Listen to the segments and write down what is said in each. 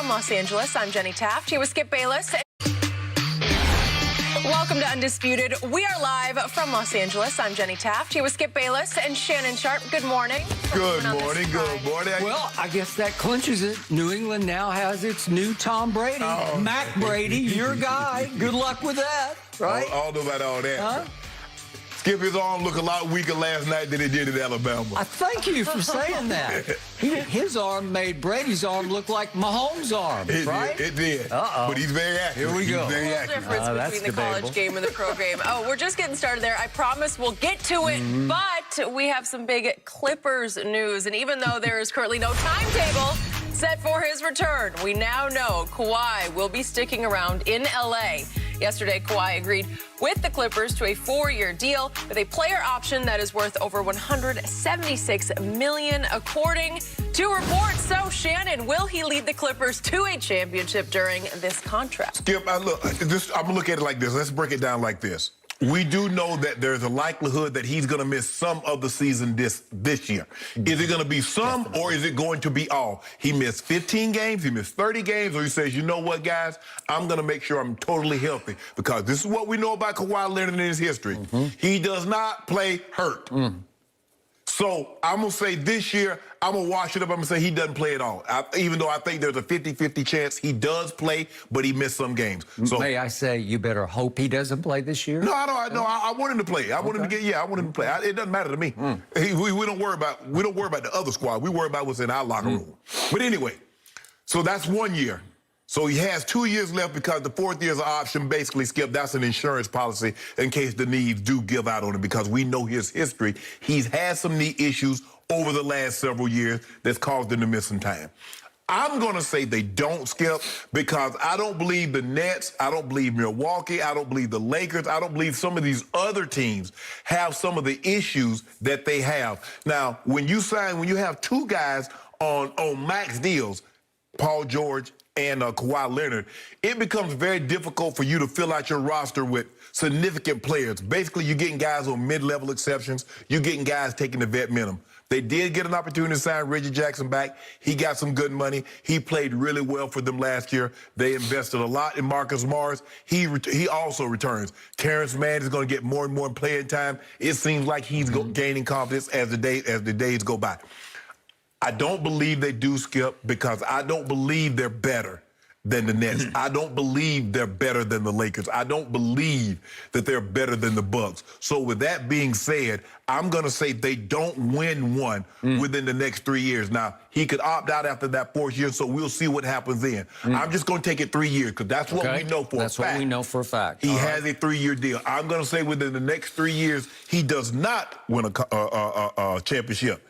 from Los Angeles, I'm Jenny Taft. Here with Skip Bayless. Welcome to Undisputed. We are live from Los Angeles. I'm Jenny Taft. Here with Skip Bayless and Shannon Sharp. Good morning. Good morning. Good morning. Well, I guess that clinches it. New England now has its new Tom Brady. Mac Brady, your guy. Good luck with that, right? I don't know about all that. Huh? Skip, his arm looked a lot weaker last night than it did in Alabama. I thank you for saying that. His arm made Brady's arm look like Mahomes' arm, right? It did. Uh-oh. But he's very active. Here we go. He's very Little active. difference between the college game and the pro game. Oh, we're just getting started there. I promise we'll get to it, but we have some big Clippers news. And even though there is currently no timetable set for his return, we now know Kawhi will be sticking around in L.A. Yesterday, Kawhi agreed with the Clippers to a 4-year deal with a player option that is worth over $176 million, according to reports. So, Shannon, will he lead the Clippers to a championship during this contract? Skip, I'm going to look at it like this. Let's break it down like this. We do know that there's a likelihood that he's going to miss some of the season this year. Is it going to be some, or is it going to be all? He missed 15 games, he missed 30 games, or he says, you know what, guys, I'm going to make sure I'm totally healthy, because this is what we know about Kawhi Leonard in his history. He does not play hurt. So I'm going to say this year, I'm going to wash it up. I'm going to say he doesn't play at all. Even though I think there's a 50-50 chance he does play, but he missed some games. So, may I say you better hope he doesn't play this year? No, I want him to play. I want him to get, I want him to play. It doesn't matter to me. We don't worry about the other squad. We worry about what's in our locker room. But anyway, so that's 1 year. So he has 2 years left, because the 4th year is an option. Basically, Skip, that's an insurance policy in case the knees do give out on him, because we know his history. He's had some knee issues over the last several years that's caused him to miss some time. I'm going to say they don't, Skip, because I don't believe the Nets, I don't believe Milwaukee, I don't believe the Lakers, I don't believe some of these other teams have some of the issues that they have. Now, when you have two guys on max deals, Paul George and Kawhi Leonard, it becomes very difficult for you to fill out your roster with significant players. Basically, you're getting guys on mid-level exceptions. You're getting guys taking the vet minimum. They did get an opportunity to sign Reggie Jackson back. He got some good money. He played really well for them last year. They invested a lot in Marcus Morris. He also returns. Terrence Mann is going to get more and more playing time. It seems like he's gaining confidence as the days go by. I don't believe they do, Skip, because I don't believe they're better than the Nets. I don't believe they're better than the Lakers. I don't believe that they're better than the Bucks. So with that being said, I'm going to say they don't win one within the next 3 years. Now, he could opt out after that 4th year, so we'll see what happens then. I'm just going to take it 3 years, because that's what we know for a fact. That's what we know for a fact. He has a 3-year deal. I'm going to say within the next 3 years, he does not win a championship.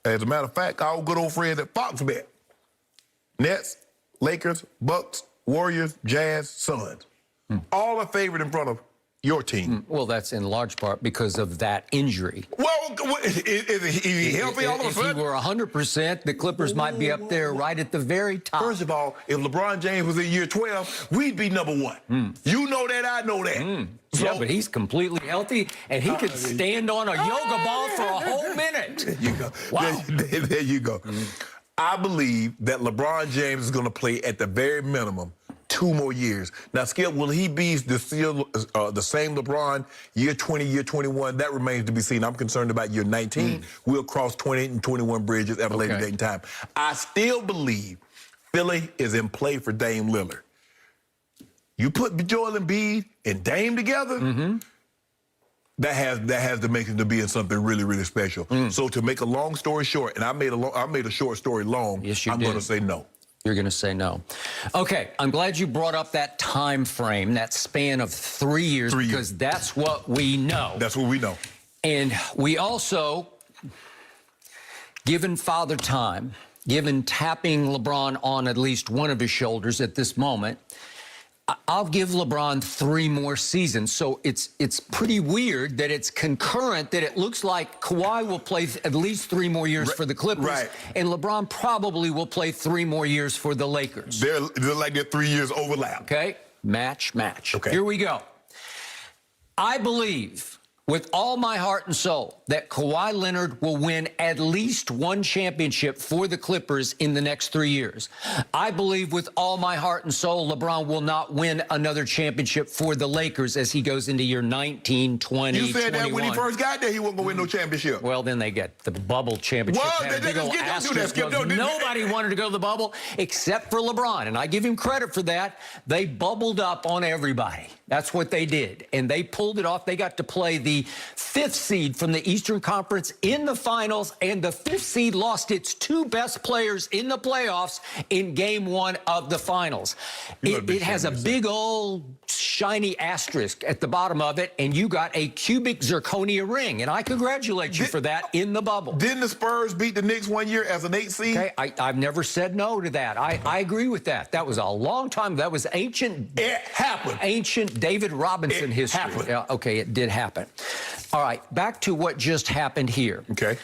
As a matter of fact, our good old friends at Fox bet. Nets, Lakers, Bucks, Warriors, Jazz, Suns. All are favored in front of your team. Well, that's in large part because of that injury. Well, is he healthy all of a sudden? If he were 100%, the Clippers might be up there right at the very top. First of all, if LeBron James was in year 12, we'd be number 1. You know that, I know that. So, yeah, but he's completely healthy, and he could stand on a yoga ball for a whole minute. There you go. Wow. There you go. I believe that LeBron James is going to play at the very minimum 2 more years. Now, Skip, will he be the same LeBron year 20, year 21? That remains to be seen. I'm concerned about year 19. We'll cross 28 and 21 bridges at a later date and time. I still believe Philly is in play for Dame Lillard. You put Joel Embiid and Dame together, that has the makings to being something really, really special. So to make a long story short, and I made a short story long, yes, I'm going to say no. You're going to say no. Okay, I'm glad you brought up that time frame, that span of 3 years, because that's what we know. That's what we know. And we also, given Father Time, given tapping LeBron on at least one of his shoulders at this moment, I'll give LeBron 3 more seasons. So it's pretty weird that it's concurrent, that it looks like Kawhi will play at least 3 more years for the Clippers, and LeBron probably will play 3 more years for the Lakers. They're like their 3 years overlap. Okay, match. Okay. Here we go. I believe with all my heart and soul that Kawhi Leonard will win at least one championship for the Clippers in the next 3 years. I believe with all my heart and soul LeBron will not win another championship for the Lakers as he goes into year 19, 20, You said 21. that when he first got there, he wasn't going to win no championship. Well, then they get the bubble championship. Well, Had a big old asterisk. Nobody wanted to go to the bubble except for LeBron, and I give him credit for that. They bubbled up on everybody. That's what they did, and they pulled it off. They got to play the 5th seed from the Eastern Conference in the finals, and the 5th seed lost its 2 best players in the playoffs in Game 1 of the finals. It has a big old shiny asterisk at the bottom of it, and you got a cubic zirconia ring, and I congratulate you for that in the bubble. Didn't the Spurs beat the Knicks one year as an 8th seed? Okay, I've never said no to that. I agree with that. That was a long time. That was ancient. It happened. Ancient David Robinson history. Happened. Yeah, okay, it did happen. All right, back to what just happened here. Okay.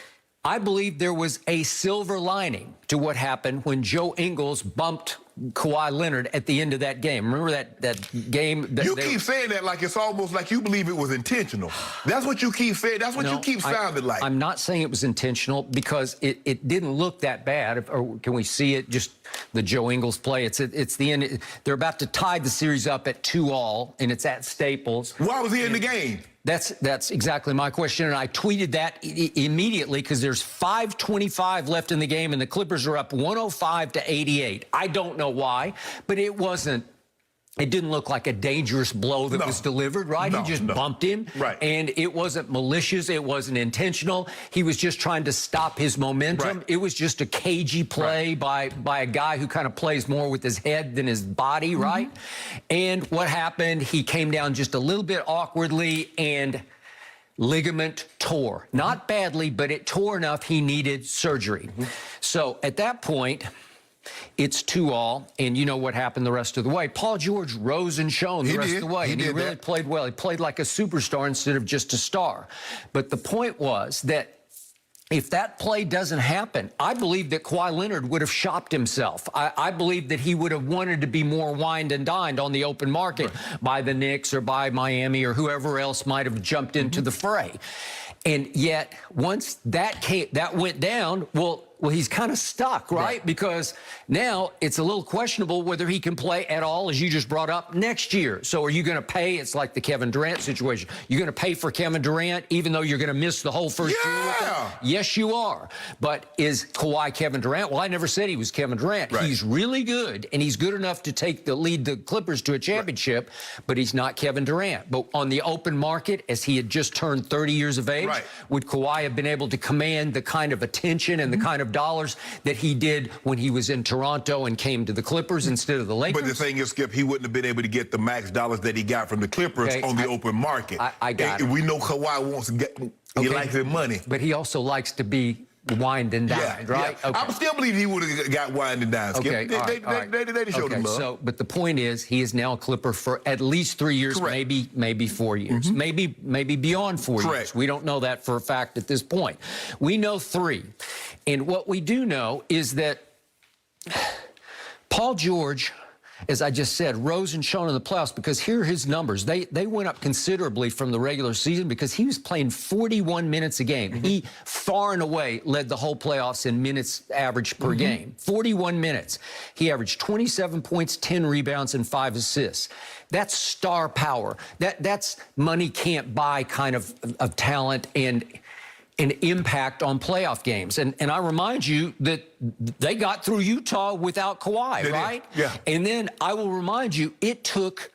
I believe there was a silver lining to what happened when Joe Ingles bumped Kawhi Leonard at the end of that game. Remember that game? You keep saying that like it's almost like you believe it was intentional. That's what you keep saying. That's what you keep sounding like. I'm not saying it was intentional because it didn't look that bad. Or can we see it? Just the Joe Ingles play. It's the end. They're about to tie the series up at 2-2, and it's at Staples. Why was he in the game? That's exactly my question, and I tweeted that immediately because there's 5:25 left in the game, and the Clippers are up 105-88. I don't know why, but it didn't look like a dangerous blow that was delivered, right? He just bumped him. Right. And it wasn't malicious. It wasn't intentional. He was just trying to stop his momentum. Right. It was just a cagey play by a guy who kind of plays more with his head than his body, right? And what happened, he came down just a little bit awkwardly and ligament tore. Not badly, but it tore enough he needed surgery. So at that point, it's 2-2, and you know what happened the rest of the way. Paul George rose and shone the rest of the way, and he really played well. He played like a superstar instead of just a star. But the point was that if that play doesn't happen, I believe that Kawhi Leonard would have shopped himself. I believe that he would have wanted to be more wined and dined on the open market by the Knicks or by Miami or whoever else might have jumped into the fray. And yet, once that went down, well, he's kind of stuck, right? Because now it's a little questionable whether he can play at all, as you just brought up, next year. So are you going to pay? It's like the Kevin Durant situation. You're going to pay for Kevin Durant even though you're going to miss the whole first year with him? Yes, you are. But is Kawhi Kevin Durant? Well, I never said he was Kevin Durant. Right. He's really good, and he's good enough to lead the Clippers to a championship, but he's not Kevin Durant. But on the open market, as he had just turned 30 years of age, would Kawhi have been able to command the kind of attention and the kind of dollars that he did when he was in Toronto and came to the Clippers instead of the Lakers? But the thing is, Skip, he wouldn't have been able to get the max dollars that he got from the Clippers on the open market. I got it. We know Kawhi wants to get, he likes his money. But he also likes to be wined and dined, right? Yeah. I still believe he would have got wined and dined, Skip. They showed him love. So, but the point is, he is now a Clipper for at least 3 years, maybe 4 years, maybe beyond 4 years. We don't know that for a fact at this point. We know 3. And what we do know is that Paul George, as I just said, rose and shone in the playoffs because here are his numbers. They went up considerably from the regular season because he was playing 41 minutes a game. He far and away led the whole playoffs in minutes average per game. 41 minutes. He averaged 27 points, 10 rebounds, and 5 assists. That's star power. That's money can't buy kind of talent and an impact on playoff games. And I remind you that they got through Utah without Kawhi, right? Yeah. And then I will remind you, it took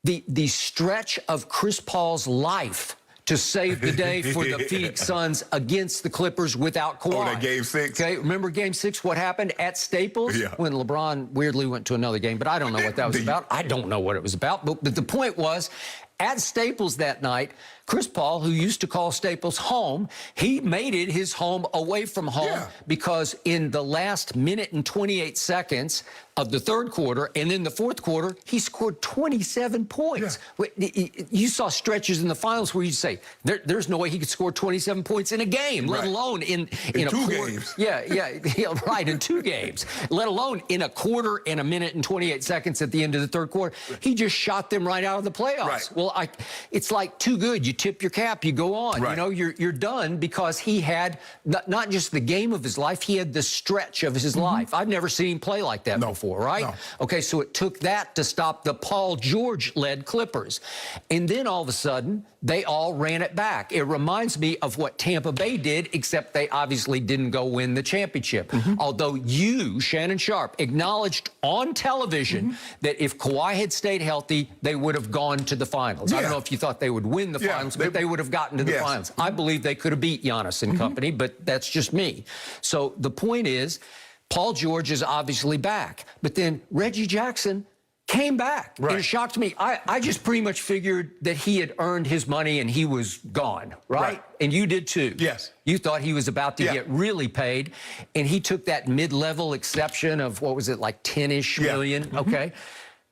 the stretch of Chris Paul's life to save the day for the Phoenix Suns against the Clippers without Kawhi. Oh, that Game 6. Okay, remember Game 6, what happened at Staples? Yeah. When LeBron weirdly went to another game, but I don't know what that was about. I don't know what it was about, but the point was, at Staples that night, Chris Paul, who used to call Staples home, he made it his home away from home because in the last minute and 28 seconds, of the third quarter, and then the fourth quarter, he scored 27 points. You saw stretches in the finals where you say, there's no way he could score 27 points in a game, let alone in a two quarter. games. Yeah, right, in 2 games, let alone in a quarter and a minute and 28 seconds at the end of the third quarter. He just shot them right out of the playoffs. Right. Well, it's like too good. You tip your cap, you go on. Right. You know, you're done because he had not just the game of his life, he had the stretch of his life. I've never seen him play like that before, right? No. Okay, so it took that to stop the Paul George-led Clippers. And then all of a sudden, they all ran it back. It reminds me of what Tampa Bay did, except they obviously didn't go win the championship. Although you, Shannon Sharp, acknowledged on television that if Kawhi had stayed healthy, they would have gone to the finals. I don't know if you thought they would win the finals, but they would have gotten to the finals. I believe they could have beat Giannis and company, but that's just me. So the point is, Paul George is obviously back, but then Reggie Jackson came back. Right. And it shocked me. I just pretty much figured that he had earned his money and he was gone, right? And you did too. Yes. You thought he was about to get really paid, and he took that mid-level exception of, what was it, like 10-ish million, okay?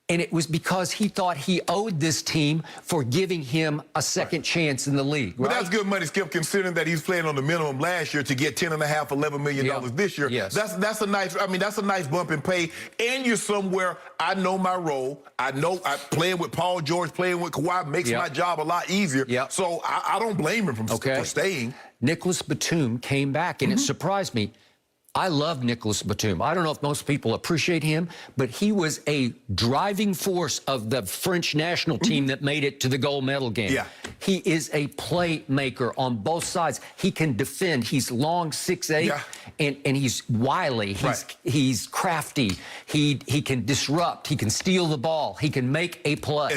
And it was because he thought he owed this team for giving him a second chance in the league, right? But that's good money, Skip, considering that he's playing on the minimum last year to get $10.5, $11 million this year. Yes. That's a nice, I mean, that's a nice bump in pay. And you're somewhere, I know my role. I know playing with Paul George, playing with Kawhi makes my job a lot easier. So I don't blame him for staying. Nicholas Batum came back, and it surprised me. I love Nicholas Batum. I don't know if most people appreciate him, but he was a driving force of the French national team that made it to the gold medal game. He is a playmaker on both sides. He can defend. He's long, 6'8", and he's wily. He's crafty. He can disrupt. He can steal the ball. He can make a play.